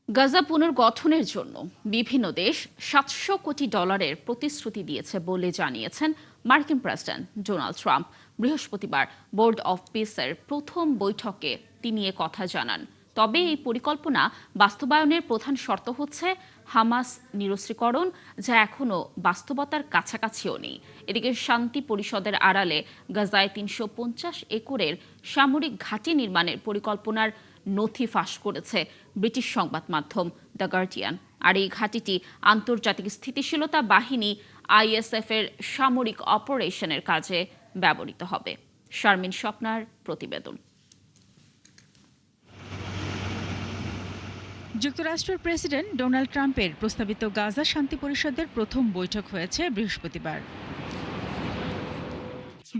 গাজা পুনর্গঠনের জন্য বিভিন্ন দেশ $700 কোটি প্রতিশ্রুতি দিয়েছে বলে জানিয়েছেন মার্কিন প্রেসিডেন্ট ডোনাল্ড ট্রাম্প। বৃহস্পতিবার বোর্ড অব পিসের প্রথম বৈঠকে তিনি এ কথা জানান। তবে এই পরিকল্পনা বাস্তবায়নের প্রধান শর্ত হচ্ছে হামাস নিরস্ত্রীকরণ, যা এখনও বাস্তবতার কাছাকাছিও নেই। এদিকে শান্তি পরিষদের আড়ালে গাজায় ৩৫০ একরের সামরিক ঘাঁটি নির্মাণের পরিকল্পনার নথি ফাঁস করেছে ব্রিটিশ সংবাদ মাধ্যম দ্য গার্ডিয়ান। আর এই ঘাঁটিটি আন্তর্জাতিক স্থিতিশীলতা বাহিনী আইএসএফ এর সামরিক অপারেশনের কাজে ব্যবহৃত হবে। শারমিন স্বপ্নার প্রতিবেদন। যুক্তরাষ্ট্রের প্রেসিডেন্ট ডোনাল্ড ট্রাম্পের প্রস্তাবিত গাজা শান্তি পরিষদের প্রথম বৈঠক হয়েছে বৃহস্পতিবার।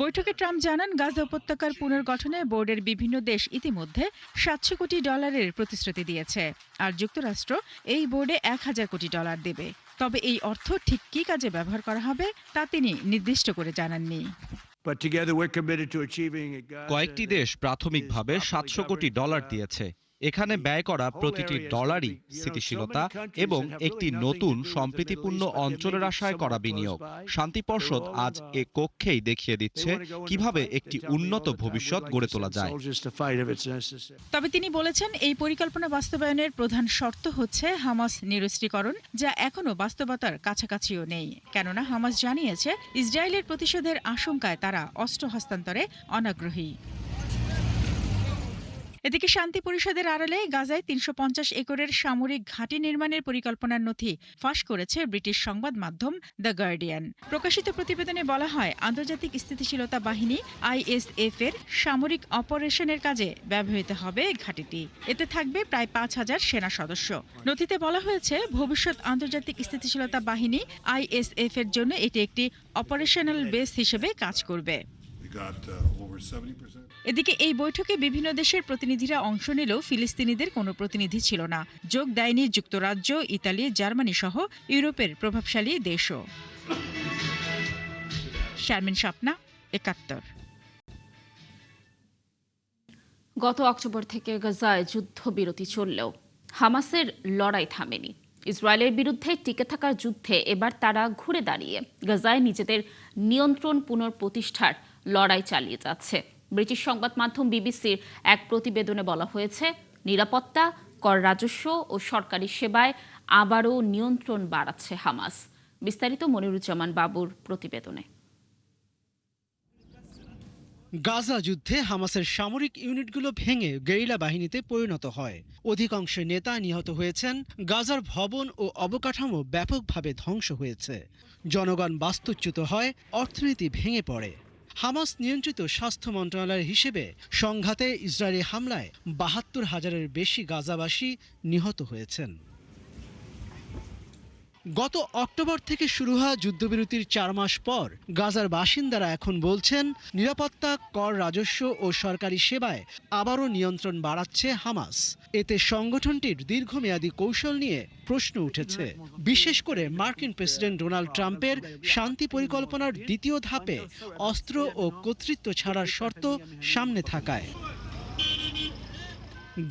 বৈঠকে ট্রাম্প জানান, গাজা উপত্যকার পুনর্গঠনে বোর্ডের বিভিন্ন দেশ ইতিমধ্যে $700 কোটি প্রতিশ্রুতি দিয়েছে, আর যুক্তরাষ্ট্র এই বোর্ডে $1000 কোটি দেবে। তবে এই অর্থ ঠিক কী কাজে ব্যবহার করা হবে তা তিনি নির্দিষ্ট করে জানাননি। কয়েকটি দেশ প্রাথমিকভাবে $700 কোটি দিয়েছে। এখানে ব্যয় করা প্রতিটি ডলারই স্থিতিশীলতা এবং একটি নতুন সম্প্রীতিপূর্ণ অঞ্চলের আশায় করা বিনিয়োগ। শান্তি পর্ষদ আজ এ কক্ষেই দেখিয়ে দিচ্ছে কিভাবে একটি উন্নত ভবিষ্যৎ গড়ে তোলা যায়। তবে তিনি বলেছেন, এই পরিকল্পনা বাস্তবায়নের প্রধান শর্ত হচ্ছে হামাস নিরস্ত্রীকরণ, যা এখনও বাস্তবতার কাছাকাছিও নেই। কেননা হামাস জানিয়েছে ইসরায়েলের প্রতিশোধের আশঙ্কায় তারা অস্ত্র হস্তান্তরে অনাগ্রহী। এদিকে শান্তি পরিষদের আড়ালে গাজায় ৩৫০ একরের সামরিক ঘাঁটি নির্মাণের পরিকল্পনার নথি ফাঁস করেছে ব্রিটিশ সংবাদ মাধ্যম দ্য গার্ডিয়ান। প্রকাশিত প্রতিবেদনে বলা হয়, আন্তর্জাতিক স্থিতিশীলতা বাহিনী আইএসএফ এর সামরিক অপারেশনের কাজে ব্যবহৃত হবে ঘাঁটিটি। এতে থাকবে প্রায় ৫,০০০ সেনা সদস্য। নথিতে বলা হয়েছে, ভবিষ্যৎ আন্তর্জাতিক স্থিতিশীলতা বাহিনী আইএসএফ এর জন্য এটি একটি অপারেশনাল বেস হিসেবে কাজ করবে। এদিকে এই বৈঠকে বিভিন্ন দেশের প্রতিনিধিরা অংশ নিলেও ফিলিস্তিনিদের কোনো প্রতিনিধি ছিল না। যোগ দেয়নি যুক্তরাজ্য, ইতালি, জার্মানি সহ ইউরোপের প্রভাবশালী দেশও। শারমিন স্বপ্না, ৭১। গত অক্টোবর থেকে গাজায় যুদ্ধবিরতি চললেও হামাসের লড়াই থামেনি। ইসরায়েলের বিরুদ্ধে টিকে থাকার যুদ্ধে এবার তারা ঘুরে দাঁড়িয়ে গাজায় নিজেদের নিয়ন্ত্রণ পুনঃপ্রতিষ্ঠার লড়াই চালিয়ে যাচ্ছে। ব্রিটিশ সংবাদ মাধ্যম বিবিসির এক প্রতিবেদনে বলা হয়েছে, নিরাপত্তা, কর রাজস্ব ও সরকারি সেবায় আবারও নিয়ন্ত্রণ বাড়াচ্ছে হামাস। বিস্তারিত মনিরুজ্জামান বাবুর প্রতিবেদনে। গাজা যুদ্ধে হামাসের সামরিক ইউনিটগুলো ভেঙে গেরিলা বাহিনীতে পরিণত হয়। অধিকাংশ নেতা নিহত হয়েছেন। গাজার ভবন ও অবকাঠামো ব্যাপকভাবে ধ্বংস হয়েছে। জনগণ বাস্তুচ্যুত হয়, অর্থনীতি ভেঙে পড়ে। হামাস নিয়ন্ত্রিত স্বাস্থ্য মন্ত্রণালয়ের হিসেবে সংঘাতে ইসরায়েলি হামলায় ৭২,০০০-এর বেশি গাজাবাসী নিহত হয়েছেন। গত অক্টোবর থেকে শুরু হওয়া যুদ্ধবিরতির ৪ মাস পর গাজার বাসিন্দারা এখন বলছেন, নিরাপত্তা, কর রাজস্ব ও সরকারি সেবায় আবারও নিয়ন্ত্রণ বাড়াচ্ছে হামাস। এতে সংগঠনটির দীর্ঘমেয়াদী কৌশল নিয়ে প্রশ্ন উঠেছে, বিশেষ করে মার্কিন প্রেসিডেন্ট ডোনাল্ড ট্রাম্পের শান্তি পরিকল্পনার দ্বিতীয় ধাপে অস্ত্র ও কর্তৃত্ব ছাড়ার শর্ত সামনে থাকায়।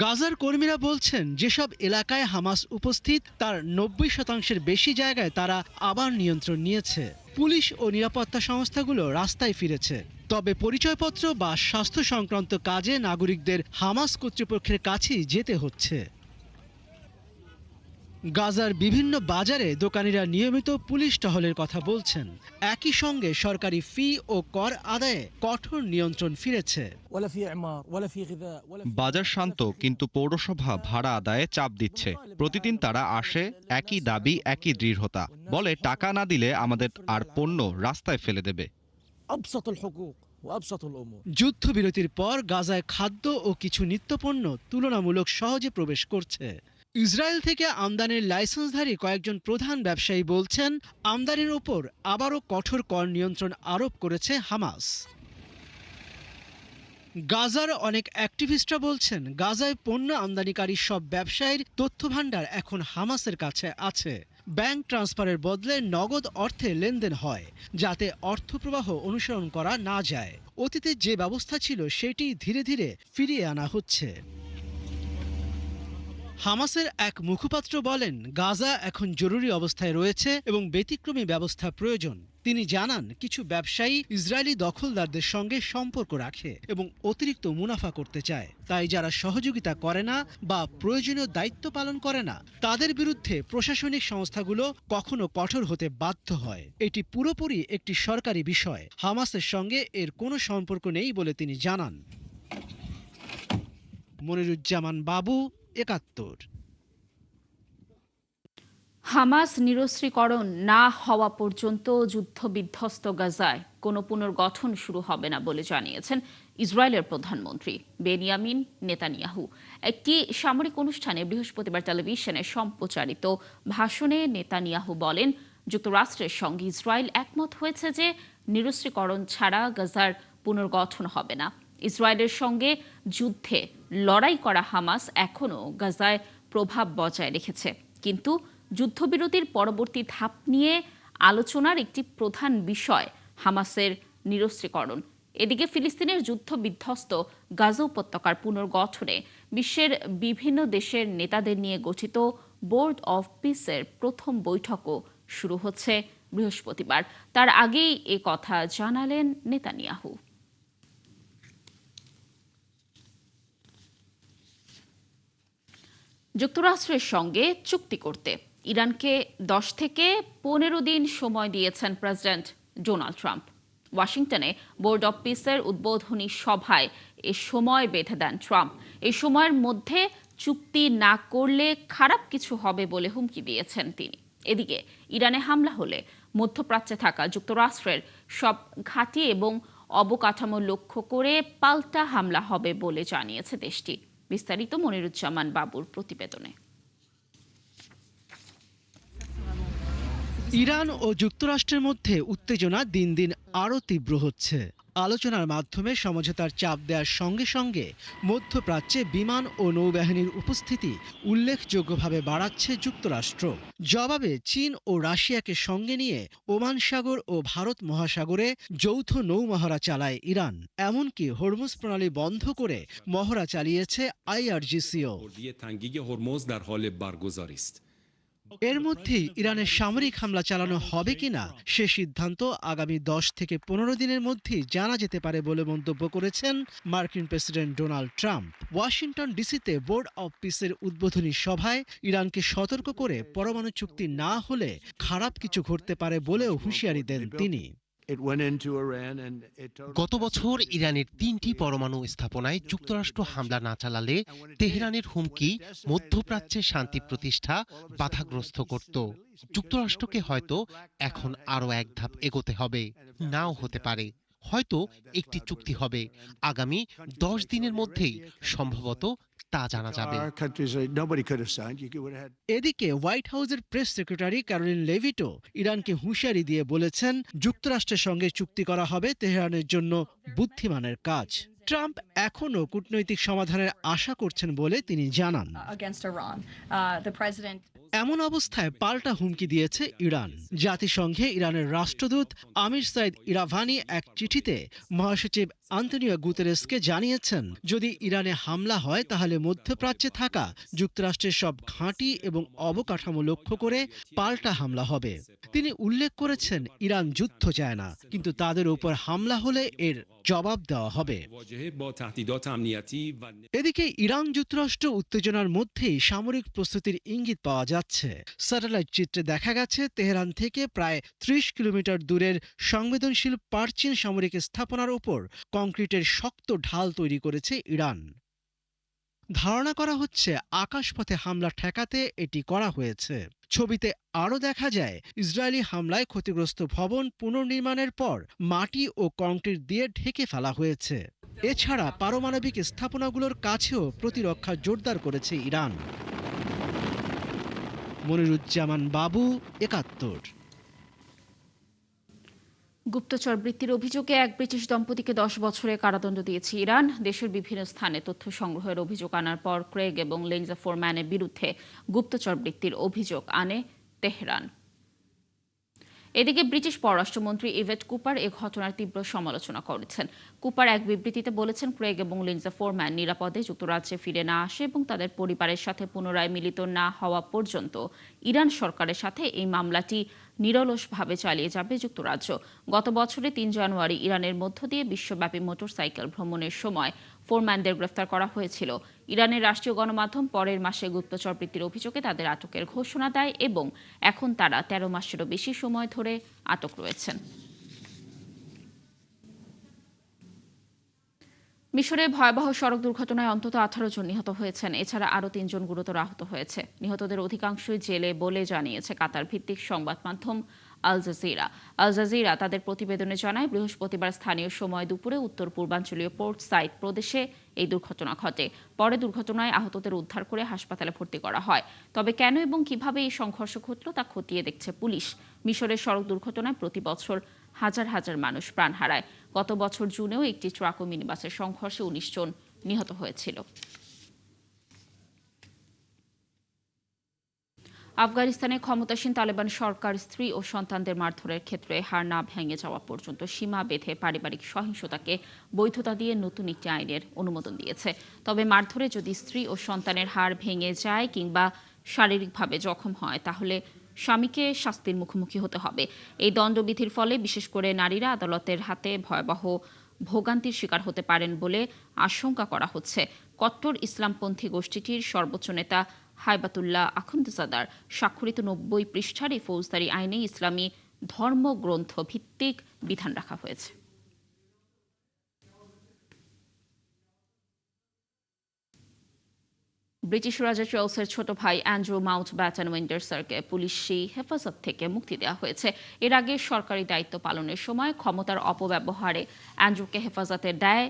গাজার কর্মীরা বলছেন, যেসব এলাকায় হামাস উপস্থিত তার ৯০% বেশি জায়গায় তারা আবার নিয়ন্ত্রণ নিয়েছে। পুলিশ ও নিরাপত্তা সংস্থাগুলো রাস্তায় ফিরেছে। তবে পরিচয়পত্র বা স্বাস্থ্য সংক্রান্ত কাজে নাগরিকদের হামাস কর্তৃপক্ষের কাছেই যেতে হচ্ছে। গাজার বিভিন্ন বাজারে দোকানিরা নিয়মিত পুলিশ টহলের কথা বলছেন। একই সঙ্গে সরকারি ফি ও কর আদায়ে কঠোর নিয়ন্ত্রণ ফিরেছে। বাজার শান্ত, কিন্তু পৌরসভা ভাড়া আদায়ে চাপ দিচ্ছে। প্রতিদিন তারা আসে, একই দাবি, একই দৃঢ়তা। বলে, টাকা না দিলে আমাদের আর পণ্য রাস্তায় ফেলে দেবে। যুদ্ধবিরতির পর গাজায় খাদ্য ও কিছু নিত্যপণ্য তুলনামূলক সহজে প্রবেশ করছে। ইসরায়েল থেকে আমদানির লাইসেন্সধারী কয়েকজন প্রধান ব্যবসায়ী বলছেন, আমদানির ওপর আবারও কঠোর কর নিয়ন্ত্রণ আরোপ করেছে হামাস। গাজার অনেক অ্যাক্টিভিস্টরা বলছেন, গাজায় পণ্য আমদানিকারী সব ব্যবসায়ীর তথ্যভাণ্ডার এখন হামাসের কাছে আছে। ব্যাংক ট্রান্সফারের বদলে নগদ অর্থে লেনদেন হয়, যাতে অর্থপ্রবাহ অনুসরণ করা না যায়। অতীতে যে ব্যবস্থা ছিল সেটি ধীরে ধীরে ফিরিয়ে আনা হচ্ছে। হামাসের এক মুখপাত্র বলেন, গাজা এখন জরুরি অবস্থায় রয়েছে এবং ব্যতিক্রমী ব্যবস্থা প্রয়োজন। তিনি জানান, কিছু ব্যবসায়ী ইসরায়েলি দখলদারদের সঙ্গে সম্পর্ক রাখে এবং অতিরিক্ত মুনাফা করতে চায়। তাই যারা সহযোগিতা করে না বা প্রয়োজনীয় দায়িত্ব পালন করে না, তাদের বিরুদ্ধে প্রশাসনিক সংস্থাগুলো কখনো কঠোর হতে বাধ্য হয়। এটি পুরোপুরি একটি সরকারি বিষয়। হামাসের সঙ্গে এর কোনো সম্পর্ক নেই বলে তিনি জানান। মনিরুজ্জামান বাবু, ৭১। হামাস নিরস্ত্রীকরণ না হওয়া পর্যন্ত যুদ্ধবিধ্বস্ত গাজায় কোনো পুনর্গঠন শুরু হবে না বলে জানিয়েছেন ইসরায়েলের প্রধানমন্ত্রী বেনিয়ামিন নেতানিয়াহু। একটি সামরিক অনুষ্ঠানে বৃহস্পতিবার টেলিভিশনে সম্প্রচারিত ভাষণে নেতানিয়াহু বলেন, যুক্তরাষ্ট্রের সঙ্গে ইসরায়েল একমত হয়েছে যে নিরস্ত্রীকরণ ছাড়া গাজার পুনর্গঠন হবে না। ইসরায়েলের সঙ্গে যুদ্ধে লড়াই করা হামাস এখনও গাজায় প্রভাব বজায় রেখেছে, কিন্তু যুদ্ধবিরতির পরবর্তী ধাপ নিয়ে আলোচনার একটি প্রধান বিষয় হামাসের নিরস্ত্রীকরণ। এদিকে ফিলিস্তিনের যুদ্ধবিধ্বস্ত গাজা উপত্যকার পুনর্গঠনে বিশ্বের বিভিন্ন দেশের নেতাদের নিয়ে গঠিত বোর্ড অব পিসের প্রথম বৈঠকও শুরু হচ্ছে বৃহস্পতিবার। তার আগেই এ কথা জানালেন নেতানিয়াহু। যুক্তরাষ্ট্রের সঙ্গে চুক্তি করতে ইরানকে 10 থেকে 15 দিন সময় দিয়েছেন প্রেসিডেন্ট ডোনাল্ড ট্রাম্প। ওয়াশিংটনে বোর্ড অব পিসের উদ্বোধনী সভায় এ সময় বেঁধে দেন ট্রাম্প। এই সময়ের মধ্যে চুক্তি না করলে খারাপ কিছু হবে বলে হুমকি দিয়েছেন তিনি। এদিকে ইরানে হামলা হলে মধ্যপ্রাচ্যে থাকা যুক্তরাষ্ট্রের সব ঘাঁটি এবং অবকাঠামো লক্ষ্য করে পাল্টা হামলা হবে বলে জানিয়েছে দেশটি। বিস্তারিত মনিরুজ্জামান বাবুর প্রতিবেদনে। ইরান ও যুক্তরাষ্ট্রের মধ্যে উত্তেজনা দিন দিন আরও তীব্র হচ্ছে। আলোচনার মাধ্যমে সমঝোতার চাপ দেওয়ার সঙ্গে সঙ্গে মধ্যপ্রাচ্যে বিমান ও নৌবাহিনীর উপস্থিতি উল্লেখযোগ্যভাবে বাড়াচ্ছে যুক্তরাষ্ট্র। জবাবে চীন ও রাশিয়াকে সঙ্গে নিয়ে ওমান সাগর ও ভারত মহাসাগরে যৌথ নৌমহড়া চালায় ইরান। এমনকি হরমুজ প্রণালী বন্ধ করে মহড়া চালিয়েছে আইআরজিসিও। এর মধ্যেই ইরানের সামরিক হামলা চালানো হবে কিনা সে সিদ্ধান্ত আগামী 10 থেকে 15 দিনের মধ্যেই জানা যেতে পারে বলে মন্তব্য করেছেন মার্কিন প্রেসিডেন্ট ডোনাল্ড ট্রাম্প। ওয়াশিংটন ডিসিতে বোর্ড অব পিসের উদ্বোধনী সভায় ইরানকে সতর্ক করে পরমাণু চুক্তি না হলে খারাপ কিছু ঘটতে পারে বলেও হুঁশিয়ারি দেন তিনি। গত বছর ইরানের 3টি পরমাণু স্থাপনায় যুক্তরাষ্ট্র হামলা না চালালে তেহরানের হুমকি মধ্যপ্রাচ্যে শান্তি প্রতিষ্ঠা বাধাগ্রস্ত করত। যুক্তরাষ্ট্রকে হয়তো এখন আরও এক ধাপ এগোতে হবে, নাও হতে পারে। হয়তো একটি চুক্তি হবে, আগামী 10 দিনের মধ্যেই সম্ভবত তা জানা যাবে। এদিকে হোয়াইট হাউসের প্রেস সেক্রেটারি ক্যারোলিন লেভিটো ইরানকে হুঁশিয়ারি দিয়ে বলেছেন, যুক্তরাষ্ট্রের সঙ্গে চুক্তি করা হবে তেহরানের জন্য বুদ্ধিমানের কাজ। ট্রাম্প এখনও কূটনৈতিক সমাধানের আশা করছেন বলে তিনি জানান। এমন অবস্থায় পাল্টা হুমকি দিয়েছে ইরান। জাতিসংঘে ইরানের রাষ্ট্রদূত আমির সাইদ ইরাভানি এক চিঠিতে মহাসচিব আন্তোনিও গুতেরেসকে জানিয়েছেন, যদি ইরানে হামলা হয় তাহলে মধ্যপ্রাচ্যে থাকা যুক্তরাষ্ট্রের সব ঘাঁটি এবং অবকাঠামো লক্ষ্য করে পাল্টা হামলা হবে। তিনি উল্লেখ করেছেন, ইরান যুদ্ধ চায় না, কিন্তু তাদের উপর হামলা হলে এর জবাব দেওয়া হবে। এদিকে ইরান যুক্তরাষ্ট্র উত্তেজনার মধ্যেই সামরিক প্রস্তুতির ইঙ্গিত পাওয়া যাচ্ছে। স্যাটেলাইট চিত্রে দেখা গেছে, তেহরান থেকে প্রায় 30 কিলোমিটার দূরের সংবেদনশীল পারচিন সামরিক স্থাপনার উপর কংক্রিটের শক্ত ঢাল তৈরি করেছে ইরান। ধারণা করা হচ্ছে আকাশপথে হামলা ঠেকাতে এটি করা হয়েছে। ছবিতে আরও দেখা যায়, ইসরায়েলি হামলায় ক্ষতিগ্রস্ত ভবন পুনর্নির্মাণের পর মাটি ও কংক্রিট দিয়ে ঢেকে ফেলা হয়েছে। এছাড়া পারমাণবিক স্থাপনাগুলোর কাছেও প্রতিরক্ষা জোরদার করেছে ইরান। মনিরুজ্জামান বাবু, ৭১। গুপ্তচর বৃত্তির অভিযোগে এক ব্রিটিশ দম্পতিকে 10 বছরের কারাদণ্ড দিয়েছে ইরান। দেশের বিভিন্ন স্থানে তথ্য সংগ্রহের অভিযোগ আনার পর ক্রেগ এবং লেঞ্জা ফোরম্যানের বিরুদ্ধে গুপ্তচর বৃত্তির অভিযোগ আনে তেহরান। এদিকে ব্রিটিশ পররাষ্ট্রমন্ত্রী ইভেট কুপার এ ঘটনার তীব্র সমালোচনা করেছেন। কুপার এক বিবৃতিতে বলেছেন, ক্রেগ এবং লিন্ডসে ফোরম্যান নিরাপদে যুক্তরাজ্যে ফিরে না আসে এবং তাদের পরিবারের সাথে পুনরায় মিলিত না হওয়া পর্যন্ত ইরান সরকারের সাথে এই মামলাটি নিরলসভাবে চালিয়ে যাবে যুক্তরাজ্য। গত বছরে ৩ জানুয়ারি ইরানের মধ্য দিয়ে বিশ্বব্যাপী মোটরসাইকেল ভ্রমণের সময় ফোরম্যানদের গ্রেফতার করা হয়েছিল। ইরানের রাষ্ট্রীয় গণমাধ্যম পরের মাসে গুপ্তচর বৃত্তির অভিযোগে তাদের আটকের ঘোষণা দেয় এবং এখন তারা ১৩ মাসেরও বেশি সময় ধরে আটক রয়েছেন। মিশরে ভয়াবহ সড়ক দুর্ঘটনায় অন্তত ১৮ জন নিহত হয়েছেন। এছাড়া আরও ৩ জন গুরুতর আহত হয়েছে। নিহতদের অধিকাংশই জেলে বলে জানিয়েছে কাতার ভিত্তিক সংবাদ মাধ্যম আল জাজিরা। আল জাজিরা তাদের প্রতিবেদনে জানায়, বৃহস্পতিবার স্থানীয় সময় দুপুরে উত্তর পূর্বাঞ্চলীয় পোর্ট সাইড প্রদেশে এই দুর্ঘটনা ঘটে। পরে দুর্ঘটনায় আহতদের উদ্ধার করে হাসপাতালে ভর্তি করা হয়। তবে কেন এবং কিভাবে এই সংঘর্ষ ঘটল তা খতিয়ে দেখছে পুলিশ। মিশরের সড়ক দুর্ঘটনায় প্রতি বছর হাজার হাজার মানুষ প্রাণ হারায়। গত বছর জুনেও একটি ট্রাক ও মিনিবাসের সংঘর্ষে ১৯ জন নিহত হয়েছিল। আফগানিস্তানে ক্ষমতাসীন তালেবান সরকার স্ত্রী ও সন্তানদের মারধরের ক্ষেত্রে হাড় না ভেঙে যাওয়া পর্যন্ত সীমা বেঁধে পারিবারিক সহিংসতাকে বৈধতা দিয়ে নতুন একটি আইনের অনুমোদন দিয়েছে। তবে মারধরে যদি স্ত্রী ও সন্তানের হাড় ভেঙে যায় কিংবা শারীরিকভাবে জখম হয় তাহলে স্বামীকে শাস্তির মুখোমুখি হতে হবে। এই দণ্ডবিধির ফলে বিশেষ করে নারীরা আদালতের হাতে ভয়াবহ ভোগান্তির শিকার হতে পারেন বলে আশঙ্কা করা হচ্ছে। কট্টর ইসলামপন্থী গোষ্ঠীটির সর্বোচ্চ নেতা হাইবাতুল্লাহ আখুন্দজাদার স্বাক্ষরিত ৯০ পৃষ্ঠার এই ফৌজদারি আইনে ইসলামী ধর্মগ্রন্থ ভিত্তিক বিধান রাখা হয়েছে। ব্রিটিশ রাজা চার্লসের ছোট ভাই অ্যান্ড্রু মাউন্টব্যাটেন উইন্ডসরকে পুলিশি হেফাজত থেকে মুক্তি দেওয়া হয়েছে। এর আগে সরকারি দায়িত্ব পালনের সময় ক্ষমতার অপব্যবহারে অ্যান্ড্রুকে হেফাজতে দেয়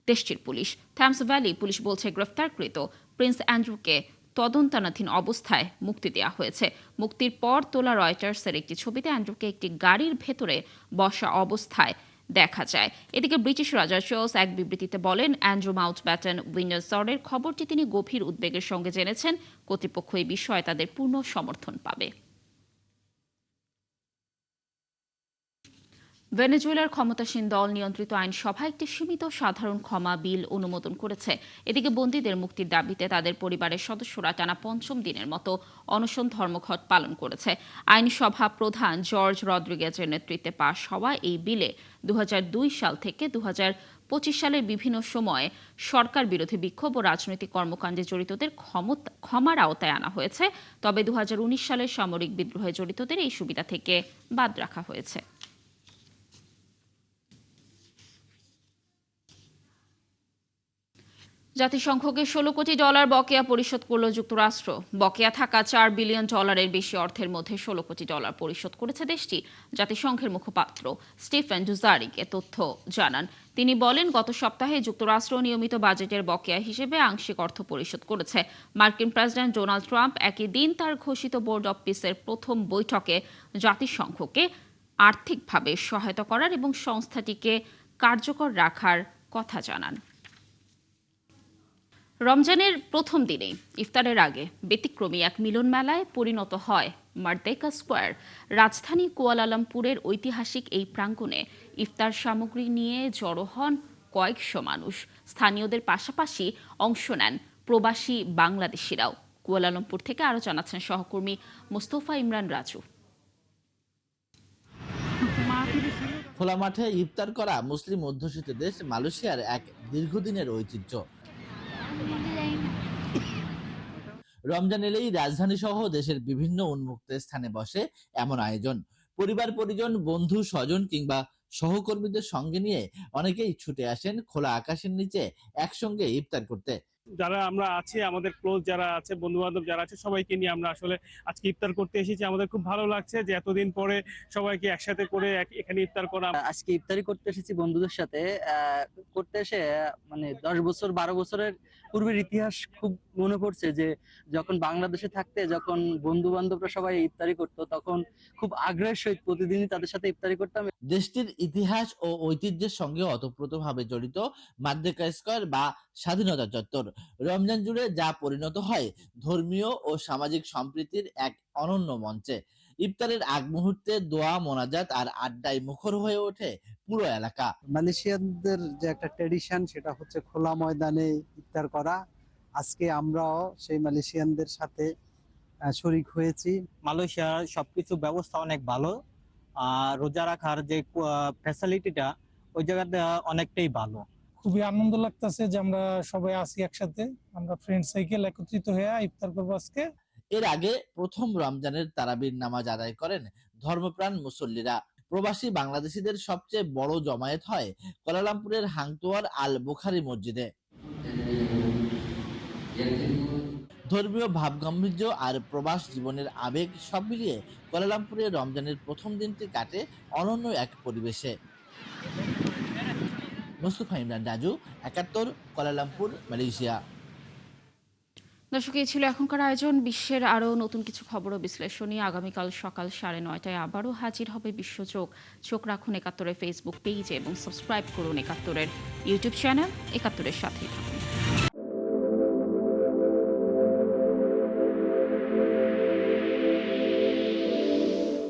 দেশটির পুলিশ। থ্যামস ভ্যালি পুলিশ বলছে, গ্রেফতারকৃত প্রিন্স অ্যান্ড্রুকে তদন্তাধীন অবস্থায় মুক্তি দেওয়া হয়েছে। মুক্তির পর তোলা রয়টার্সের একটি ছবিতে অ্যান্ড্রুকে একটি গাড়ির ভেতরে বসা অবস্থায় দেখা যায়। এদিকে ব্রিটিশ রাজা চার্লস এক বিবৃতিতে বলেন, অ্যান্ড্রু মাউন্টব্যাটেন উইন্ডসরের খবরটি তিনি গভীর উদ্বেগের সঙ্গে জেনেছেন। কর্তৃপক্ষ এই বিষয়ে তাদের পূর্ণ সমর্থন পাবে। ভেনেজুয়েলার ক্ষমতাসীন দল নিয়ন্ত্রিত আইনসভা একটি সীমিত সাধারণ ক্ষমা বিল অনুমোদন করেছে। এদিকে বন্দীদের মুক্তির দাবিতে তাদের পরিবারের সদস্যরা টানা ৫ম দিনের মতো অনশন ধর্মঘট পালন করেছে। আইনসভা প্রধান জর্জ রদ্রিগেজের নেতৃত্বে পাশ হওয়া এই বিলে ২০০২ সাল থেকে ২০২৫ সালের বিভিন্ন সময়ে সরকার বিরোধী বিক্ষোভ ও রাজনৈতিক কর্মকাণ্ডে জড়িতদের ক্ষমার আওতায় আনা হয়েছে। তবে ২০১৯ সালের সামরিক বিদ্রোহে জড়িতদের এই সুবিধা থেকে বাদ রাখা হয়েছে। জাতিসংঘকে $১৬ কোটি বকেয়া পরিশোধ করল যুক্তরাষ্ট্র। বকেয়া থাকা $৪ বিলিয়ন বেশি অর্থের মধ্যে $১৬ কোটি পরিশোধ করেছে দেশটি। জাতিসংঘের মুখপাত্র স্টিফেন ডুজারিক এ তথ্য জানান। তিনি বলেন, গত সপ্তাহে যুক্তরাষ্ট্র নিয়মিত বাজেটের বকেয়া হিসেবে আংশিক অর্থ পরিশোধ করেছে। মার্কিন প্রেসিডেন্ট ডোনাল্ড ট্রাম্প একই দিন তার ঘোষিত বোর্ড অব পিসের প্রথম বৈঠকে জাতিসংঘকে আর্থিকভাবে সহায়তা করার এবং সংস্থাটিকে কার্যকর রাখার কথা জানান। রমজানের প্রথম দিনে ইফতারের আগে ব্যতিক্রমী এক মিলন মেলায় পরিণত হয় মার্দেকা স্কোয়ার। রাজধানী কুয়ালালামপুরের ঐতিহাসিক এই প্রাঙ্গণে ইফতার সামগ্রী নিয়ে জড়ো হন কয়েকশো মানুষ। স্থানীয়দের পাশাপাশি অংশ নেন প্রবাসী বাংলাদেশিরাও। কুয়ালালামপুর থেকে আরও জানাচ্ছেন সহকর্মী মোস্তফা ইমরান রাজু। খোলা মাঠে ইফতার করা মুসলিম অধ্যুষিত দেশ মালয়েশিয়ার এক দীর্ঘদিনের ঐতিহ্য। রমজান এলেই রাজধানী সহ দেশের বিভিন্ন উন্মুক্ত স্থানে বসে এমন আয়োজন। পরিবার পরিজন, বন্ধু স্বজন কিংবা সহকর্মীদের সঙ্গে নিয়ে অনেকেই ছুটে আসেন খোলা আকাশের নিচে একসঙ্গে ইফতার করতে। যারা আমরা আছি, আমাদের ক্লোজ যারা আছে, বন্ধু বান্ধব যারা আছে, সবাইকে নিয়ে আমরা আসলে আজকে ইফতার করতে এসেছি। আমাদের খুব ভালো লাগছে যে এতদিন পরে সবাইকে একসাথে করে এখানে ইফতার করা। আজকে ইফতারি করতে এসেছি বন্ধুদের সাথে। করতে এসে মানে 10 বছর 12 বছরের পূর্বের ইতিহাস খুব মনে পড়ছে, যে যখন বাংলাদেশে থাকতে যখন বন্ধু বান্ধবরা সবাই ইফতারি করতো তখন খুব আগ্রহের সহিত প্রতিদিনই তাদের সাথে ইফতারি করতাম। দেশটির ইতিহাস ও ঐতিহ্যের সঙ্গে ওতপ্রোতভাবে জড়িত মার্দেকা স্কয়ার বা স্বাধীনতা চত্বর রমজান জুড়ে যা পরিণত হয় ধর্মীয় ও সামাজিক সম্প্রীতির এক অনন্য মঞ্চে। ইফতারের আগ মুহূর্তে দোয়া, মোনাজাত আর আড্ডায় মুখর হয়ে ওঠে পুরো এলাকা। মালয়েশিয়ানদের যে একটা ট্র্যাডিশন, সেটা হচ্ছে খোলা ময়দানে ইফতার করা। আজকে আমরাও সেই মালয়েশিয়ানদের সাথে শরিক হয়েছি। মালয়েশিয়ার সবকিছু ব্যবস্থা অনেক ভালো, আর রোজা রাখার যে ফ্যাসিলিটিটা ওই জায়গাতে অনেকটাই ভালো। খুবই আনন্দ লাগতেছে যে আমরা সবাই আছি একসাথে, আমরা ফ্রেন্ড সাইকেল একত্রিত হয়ে ইফতার করবো আজকে। এর আগে প্রথম রমজানের তারাবির নামাজ আদায় করেন ধর্মপ্রাণ মুসল্লিরা। প্রবাসী বাংলাদেশিদের সবচেয়ে বড় জমায়েত হয় কুয়ালালামপুরের হাংতুয়ার আল বুখারী মসজিদে। ধর্মীয় ভাবগাম্ভীর্য আর প্রবাস জীবনের আবেগ সব মিলিয়ে কুয়ালালামপুরে রমজানের প্রথম দিনটি কাটে অনন্য এক পরিবেশে। Mustafa Imran Raju, ৭১, Kuala Lumpur, Malaysia. দর্শক, এই ছিল এখনকার আয়োজন। বিশ্বের আরও নতুন কিছু খবর ও বিশ্লেষণ নিয়ে আগামীকাল সকাল ৯:৩০ আবারও হাজির হবে বিশ্বচোখ। চোখ রাখুন ৭১-এর ফেসবুক পেজ এবং সাবস্ক্রাইব করুন ৭১-এর ইউটিউব চ্যানেল। ৭১-এর সাথেই থাকুন।